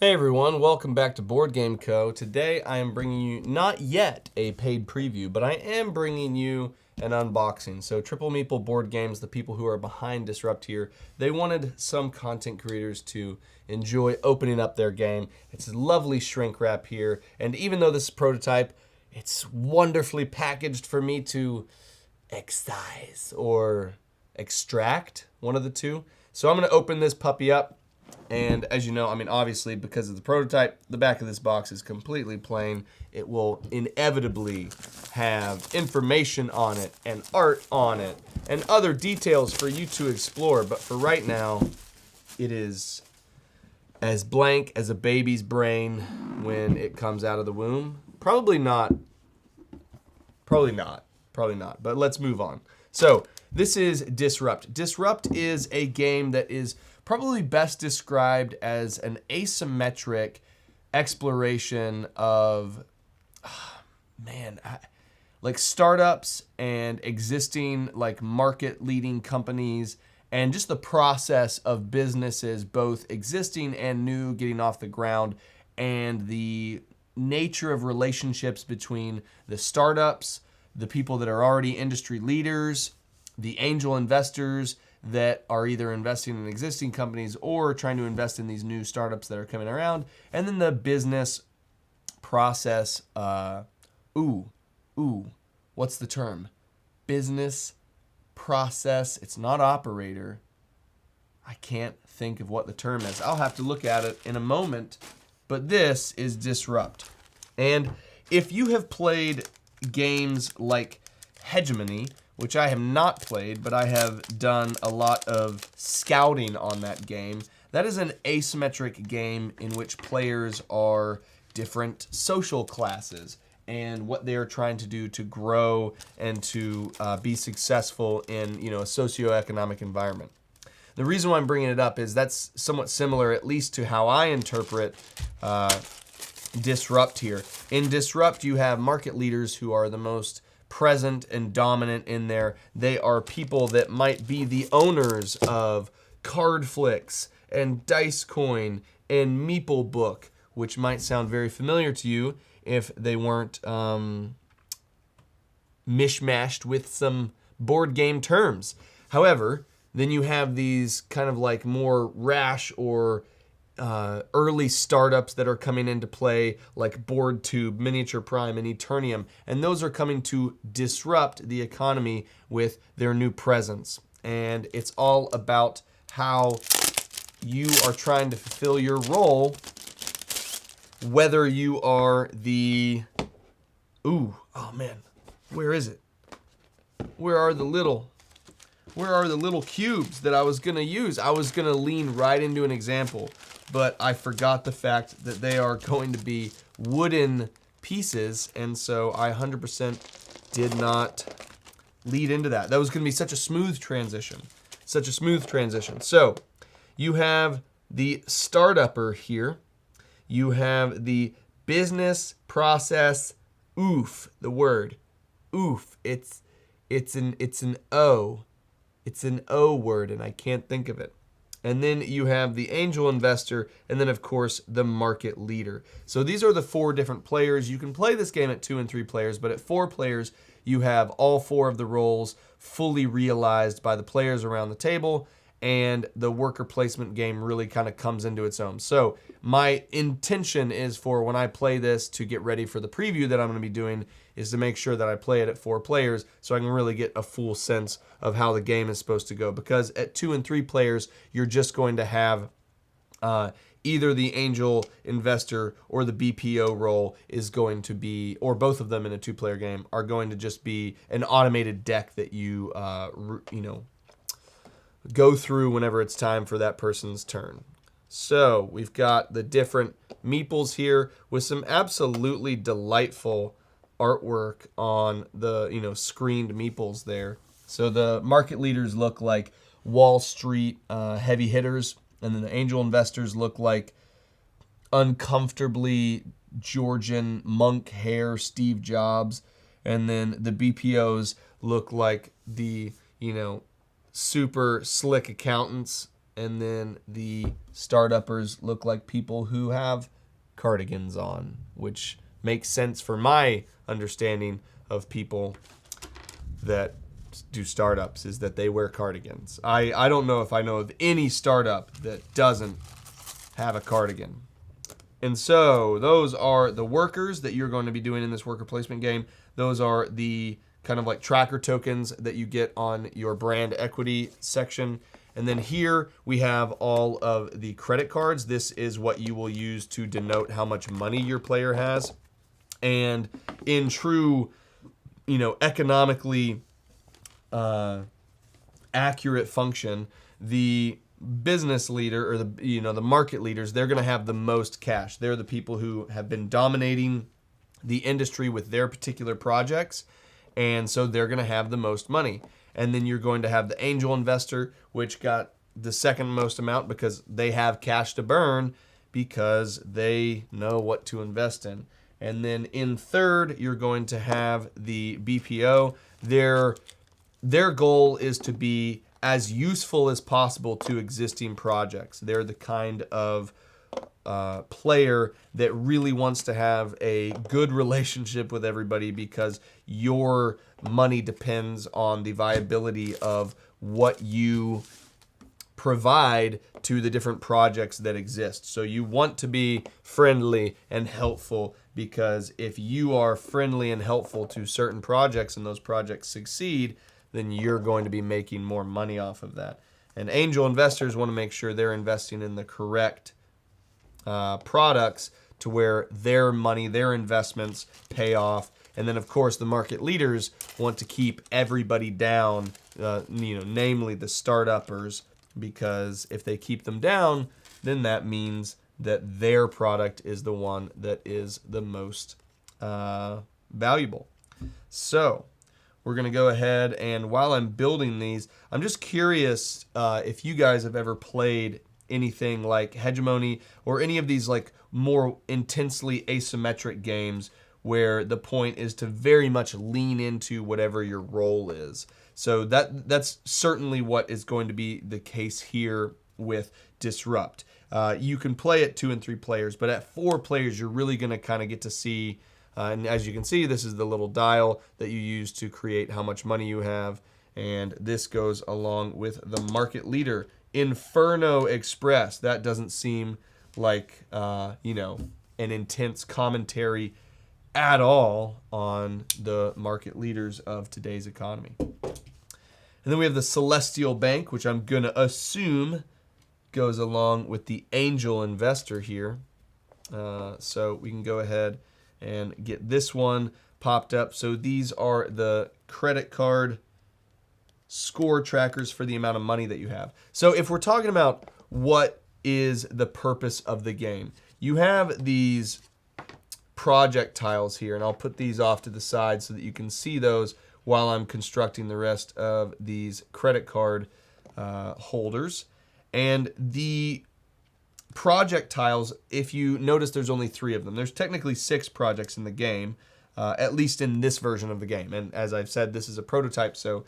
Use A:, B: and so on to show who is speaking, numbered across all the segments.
A: Hey everyone, welcome back to Board Game Co. Today I am bringing you not yet a paid preview, but I am bringing you an unboxing. So Triple Meeple Board Games, the people who are behind Disrupt here, they wanted some content creators to enjoy opening up their game. It's a lovely shrink wrap here, and even though this is prototype, it's wonderfully packaged for me to excise or extract, one of the two. So I'm going to open this puppy up. And as you know, obviously, because of the prototype, the back of this box is completely plain. It will inevitably have information on it and art on it and other details for you to explore. But for right now, it is as blank as a baby's brain when it comes out of the womb. Probably not. But let's move on. So this is Disrupt. Disrupt is a game that is probably best described as an asymmetric exploration of, like startups and existing like market leading companies and just the process of businesses, both existing and new, getting off the ground, and the nature of relationships between the startups, the people that are already industry leaders, the angel investors that are either investing in existing companies or trying to invest in these new startups that are coming around, and then the business process, what's the term? Business process, it's not operator. I can't think of what the term is. I'll have to look at it in a moment, but this is Disrupt. And if you have played games like Hegemony, which I have not played, but I have done a lot of scouting on that game. That is an asymmetric game in which players are different social classes and what they are trying to do to grow and to be successful in a socioeconomic environment. The reason why I'm bringing it up is that's somewhat similar, at least to how I interpret Disrupt here. In Disrupt, you have market leaders who are the most present and dominant in there. They are people that might be the owners of Cardflix and Dicecoin and Meeple Book, which might sound very familiar to you if they weren't mishmashed with some board game terms. However, then you have these kind of like more rash or early startups that are coming into play, like BoardTube, Miniature Prime, and Eternium, and those are coming to disrupt the economy with their new presence. And it's all about how you are trying to fulfill your role, whether you are the... where is it? Where are the little cubes that I was going to use? I was going to lean right into an example, but I forgot the fact that they are going to be wooden pieces, and so I 100% did not lead into that. That was going to be such a smooth transition. So you have the startupper here. You have the business process the word oof. It's an O. It's an O word, and I can't think of it. And then you have the angel investor, and then, of course, the market leader. So these are the four different players. You can play this game at 2 and 3 players, but at 4 players, you have all 4 of the roles fully realized by the players around the table, and the worker placement game really kind of comes into its own. So my intention is for when I play this to get ready for the preview that I'm going to be doing is to make sure that I play it at 4 players so I can really get a full sense of how the game is supposed to go. Because at 2 and 3 players, you're just going to have either the angel investor or the BPO role is going to be, or both of them in a 2-player game, are going to just be an automated deck that you, go through whenever it's time for that person's turn. So we've got the different meeples here with some absolutely delightful artwork on the screened meeples there. So the market leaders look like Wall Street heavy hitters, and then the angel investors look like uncomfortably Georgian monk hair Steve Jobs, and then the BPOs look like the super slick accountants And then the start-uppers look like people who have cardigans on, which makes sense for my understanding of people that do startups, is that they wear cardigans. I don't know if I know of any startup that doesn't have a cardigan. And so those are the workers that you're going to be doing in this worker placement game. Those are the kind of like tracker tokens that you get on your brand equity section. And then here we have all of the credit cards. This is what you will use to denote how much money your player has. And in true, economically accurate function, the business leader or the market leaders, they're going to have the most cash. They're the people who have been dominating the industry with their particular projects, and so they're going to have the most money. And then you're going to have the angel investor, which got the second most amount because they have cash to burn because they know what to invest in. And then in third, you're going to have the BPO. Their goal is to be as useful as possible to existing projects. They're the kind of player that really wants to have a good relationship with everybody because your money depends on the viability of what you provide to the different projects that exist. So you want to be friendly and helpful, because if you are friendly and helpful to certain projects and those projects succeed, then you're going to be making more money off of that. And angel investors want to make sure they're investing in the correct products to where their money, their investments pay off. And then, of course, the market leaders want to keep everybody down, namely the start-uppers, because if they keep them down, then that means that their product is the one that is the most valuable. So we're going to go ahead, and while I'm building these, I'm just curious if you guys have ever played anything like Hegemony or any of these like more intensely asymmetric games where the point is to very much lean into whatever your role is. So that's certainly what is going to be the case here with Disrupt. You can play at 2 and 3 players, but at 4 players, you're really going to kind of get to see, and as you can see, this is the little dial that you use to create how much money you have. And this goes along with the market leader, Inferno Express. That doesn't seem like, an intense commentary at all on the market leaders of today's economy. And then we have the Celestial Bank, which I'm going to assume goes along with the angel investor here. So we can go ahead and get this one popped up. So these are the credit card score trackers for the amount of money that you have. So if we're talking about what is the purpose of the game, you have these project tiles here, and I'll put these off to the side so that you can see those while I'm constructing the rest of these credit card holders. And the project tiles, if you notice, there's only 3 of them. There's technically 6 projects in the game, at least in this version of the game. And as I've said, this is a prototype, so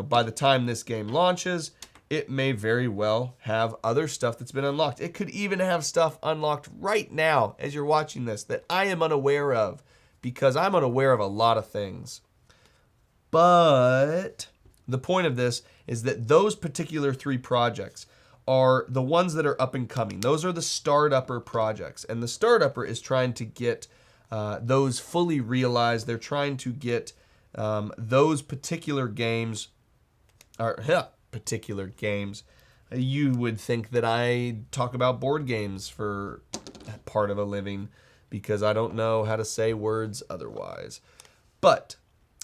A: by the time this game launches, it may very well have other stuff that's been unlocked. It could even have stuff unlocked right now as you're watching this that I am unaware of, because I'm unaware of a lot of things. But the point of this is that those particular 3 projects are the ones that are up and coming. Those are the start-upper projects. And the start-upper is trying to get those fully realized. They're trying to get those particular games, You would think that I talk about board games for part of a living because I don't know how to say words otherwise. But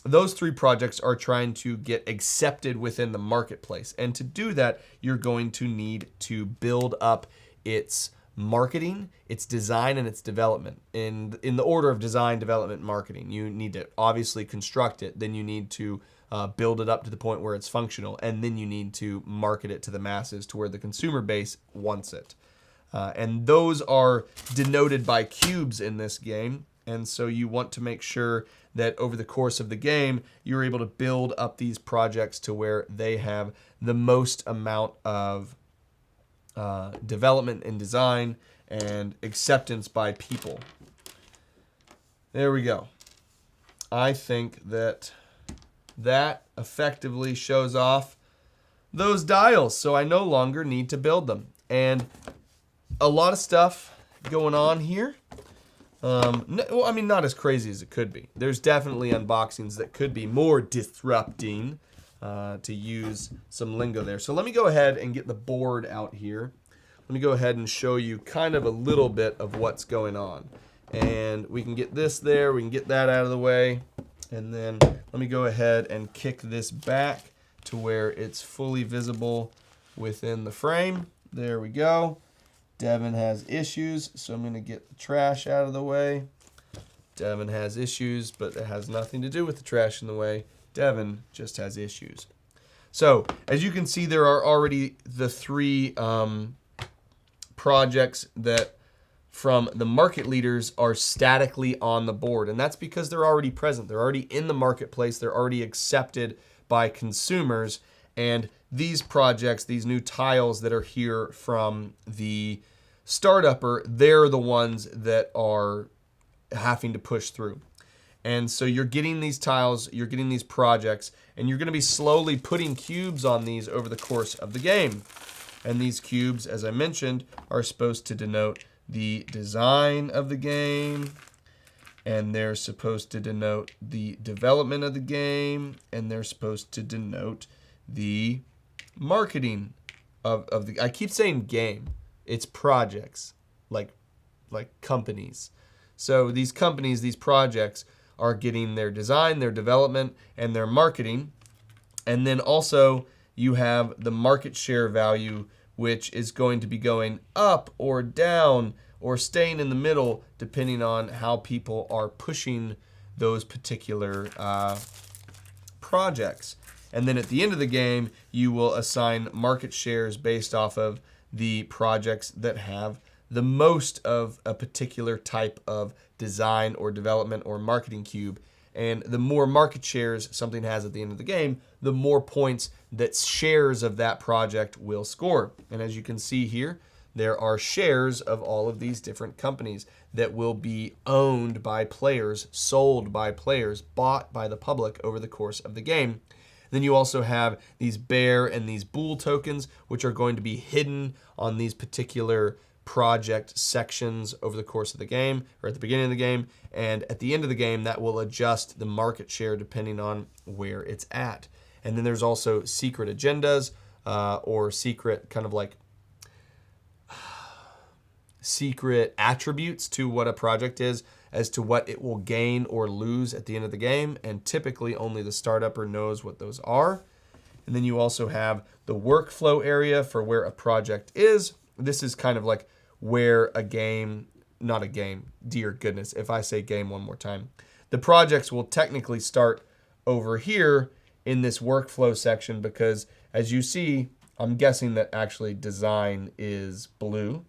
A: those 3 projects are trying to get accepted within the marketplace. And to do that, you're going to need to build up its marketing, its design, and its development. In the order of design, development, and marketing. You need to obviously construct it. Then you need to build it up to the point where it's functional. And then you need to market it to the masses to where the consumer base wants it. And those are denoted by cubes in this game. And so you want to make sure that over the course of the game, you're able to build up these projects to where they have the most amount of development and design, and acceptance by people. There we go. I think that effectively shows off those dials, so I no longer need to build them. And a lot of stuff going on here. Well, I mean, not as crazy as it could be. There's definitely unboxings that could be more disrupting, to use some lingo there. So let me go ahead and get the board out here. Let me go ahead and show you kind of a little bit of what's going on. And we can get this there, we can get that out of the way. And then let me go ahead and kick this back to where it's fully visible within the frame. There we go. Devin has issues, so I'm going to get the trash out of the way. Devin has issues, but it has nothing to do with the trash in the way. Devin just has issues. So, as you can see, there are already the three projects that from the market leaders are statically on the board. And that's because they're already present. They're already in the marketplace. They're already accepted by consumers. And these projects, these new tiles that are here from the startupper, they're the ones that are having to push through. And so you're getting these tiles, you're getting these projects, and you're going to be slowly putting cubes on these over the course of the game. And these cubes, as I mentioned, are supposed to denote the design of the game, and they're supposed to denote the development of the game, and they're supposed to denote the marketing of the, I keep saying game, it's projects, like companies. So these companies, these projects are getting their design, their development, and their marketing. And then also you have the market share value, which is going to be going up or down or staying in the middle depending on how people are pushing those particular projects. And then at the end of the game, you will assign market shares based off of the projects that have the most of a particular type of design or development or marketing cube. And the more market shares something has at the end of the game, the more points that shares of that project will score. And as you can see here, there are shares of all of these different companies that will be owned by players, sold by players, bought by the public over the course of the game. Then you also have these bear and these bull tokens, which are going to be hidden on these particular project sections over the course of the game, or at the beginning of the game, and at the end of the game that will adjust the market share depending on where it's at. And then there's also secret agendas, or secret kind of like secret attributes to what a project is as to what it will gain or lose at the end of the game, and typically only the startupper knows what those are. And then you also have the workflow area for where a project is. This is kind of like where a game, not a game, dear goodness, if I say game one more time. The projects will technically start over here in this workflow section because, as you see, I'm guessing that actually design is blue,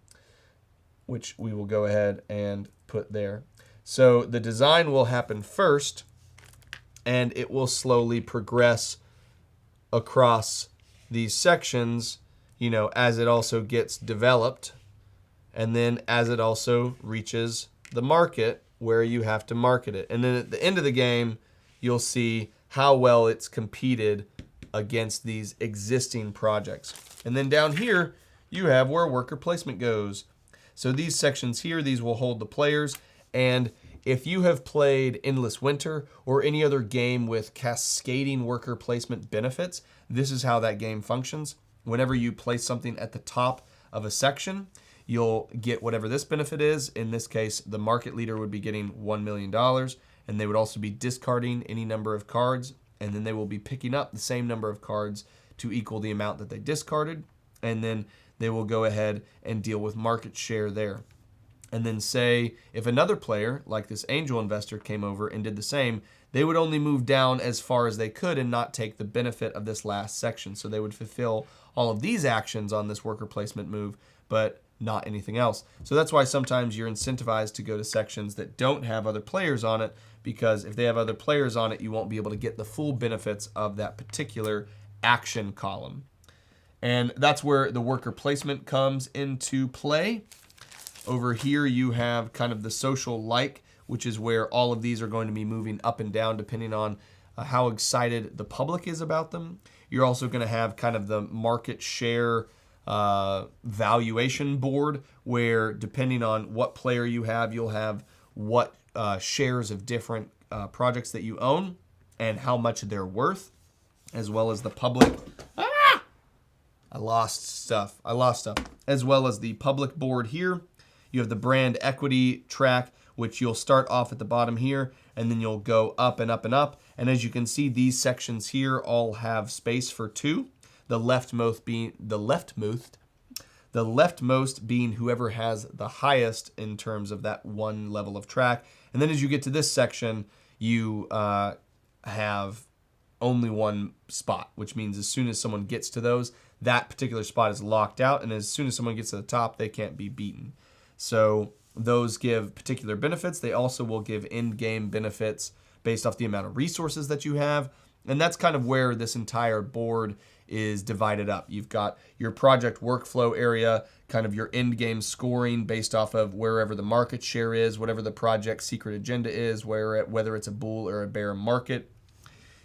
A: which we will go ahead and put there. So the design will happen first, and it will slowly progress across these sections, you know, as it also gets developed, and then as it also reaches the market where you have to market it. And then at the end of the game, you'll see how well it's competed against these existing projects. And then down here, you have where worker placement goes. So these sections here, these will hold the players. And if you have played Endless Winter or any other game with cascading worker placement benefits, this is how that game functions. Whenever you place something at the top of a section, you'll get whatever this benefit is. In this case, the market leader would be getting $1 million, and they would also be discarding any number of cards, and then they will be picking up the same number of cards to equal the amount that they discarded, and then they will go ahead and deal with market share there. And then say if another player, like this angel investor, came over and did the same, they would only move down as far as they could and not take the benefit of this last section. So they would fulfill all of these actions on this worker placement move, but not anything else. So that's why sometimes you're incentivized to go to sections that don't have other players on it, because if they have other players on it, you won't be able to get the full benefits of that particular action column. And that's where the worker placement comes into play. Over here you have kind of the social like, which is where all of these are going to be moving up and down depending on how excited the public is about them. You're also going to have kind of the market share valuation board, where depending on what player you have, you'll have what shares of different projects that you own and how much they're worth, as well as the public. I lost stuff. As well as the public board here. You have the brand equity track, which you'll start off at the bottom here, and then you'll go up and up and up. And as you can see, these sections here all have space for 2. The leftmost being whoever has the highest in terms of that one level of track. And then as you get to this section, you have only one spot, which means as soon as someone gets to those, that particular spot is locked out. And as soon as someone gets to the top, they can't be beaten. So those give particular benefits. They also will give in-game benefits based off the amount of resources that you have. And that's kind of where this entire board is divided up. You've got your project workflow area, kind of your end game scoring based off of wherever the market share is, whatever the project secret agenda is, whether it's a bull or a bear market.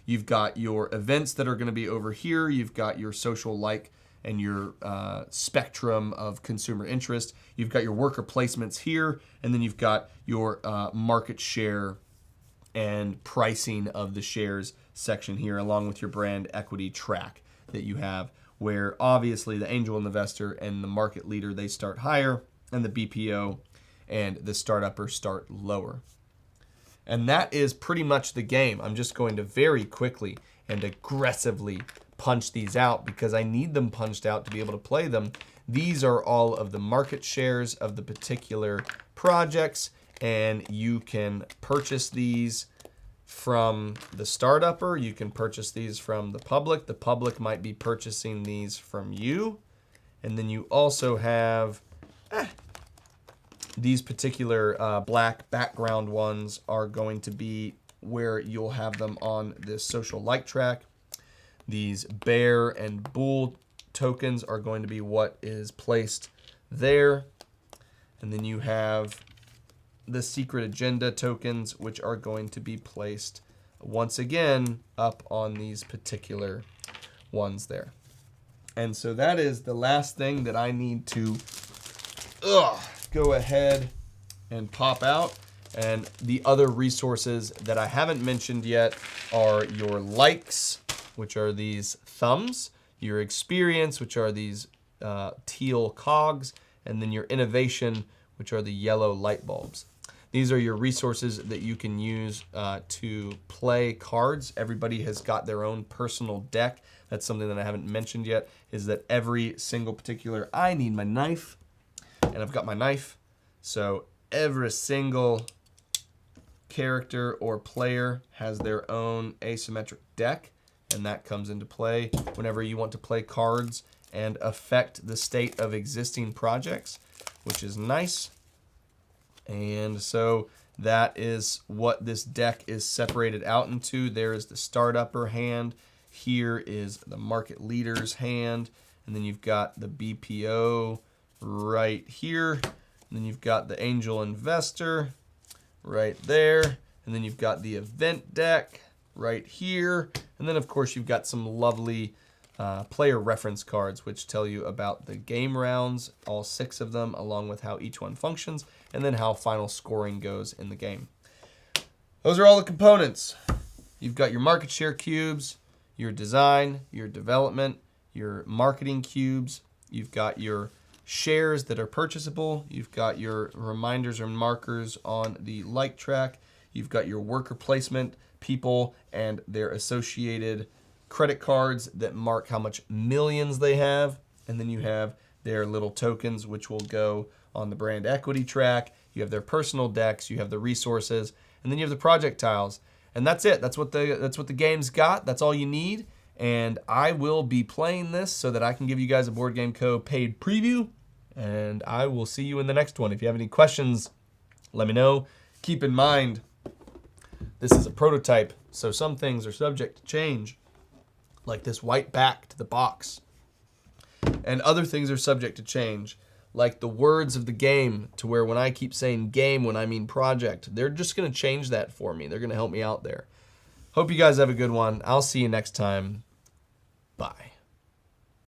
A: You've got your events that are going to be over here. You've got your social like and your spectrum of consumer interest. You've got your worker placements here, and then you've got your market share and pricing of the shares section here, along with your brand equity track that you have, where obviously the angel investor and the market leader, they start higher, and the BPO and the startupper start lower. And that is pretty much the game. I'm just going to very quickly and aggressively punch these out because I need them punched out to be able to play them. These are all of the market shares of the particular projects, and you can purchase these from the startupper. You can purchase these from the public. The public might be purchasing these from you. And then you also have these particular black background ones are going to be where you'll have them on this social like track. These bear and bull tokens are going to be what is placed there. And then you have the secret agenda tokens, which are going to be placed once again up on these particular ones there. And so that is the last thing that I need to go ahead and pop out. And the other resources that I haven't mentioned yet are your likes, which are these thumbs, your experience, which are these teal cogs, and then your innovation, which are the yellow light bulbs. These are your resources that you can use to play cards. Everybody has got their own personal deck. That's something that I haven't mentioned yet, is that every single particular, I need my knife, and I've got my knife. So every single character or player has their own asymmetric deck, and that comes into play whenever you want to play cards and affect the state of existing projects, which is nice. And so that is what this deck is separated out into. There is the startupper hand. Here is the market leader's hand. And then you've got the BPO right here. And then you've got the angel investor right there. And then you've got the event deck right here. And then, of course, you've got some lovely player reference cards, which tell you about the game rounds, all 6 of them, along with how each one functions, and then how final scoring goes in the game. Those are all the components. You've got your market share cubes, your design, your development, your marketing cubes. You've got your shares that are purchasable. You've got your reminders and markers on the like track. You've got your worker placement, people, and their associated credit cards that mark how much millions they have. And then you have their little tokens, which will go on the brand equity track. You have their personal decks, you have the resources, and then you have the project tiles. And that's it. That's what the game's got. That's all you need. And I will be playing this so that I can give you guys a Board Game Co. paid preview. And I will see you in the next one. If you have any questions, let me know. Keep in mind, this is a prototype, so some things are subject to change, like this white back to the box. And other things are subject to change, like the words of the game, to where when I keep saying game when I mean project, they're just going to change that for me. They're going to help me out there. Hope you guys have a good one. I'll see you next time. Bye.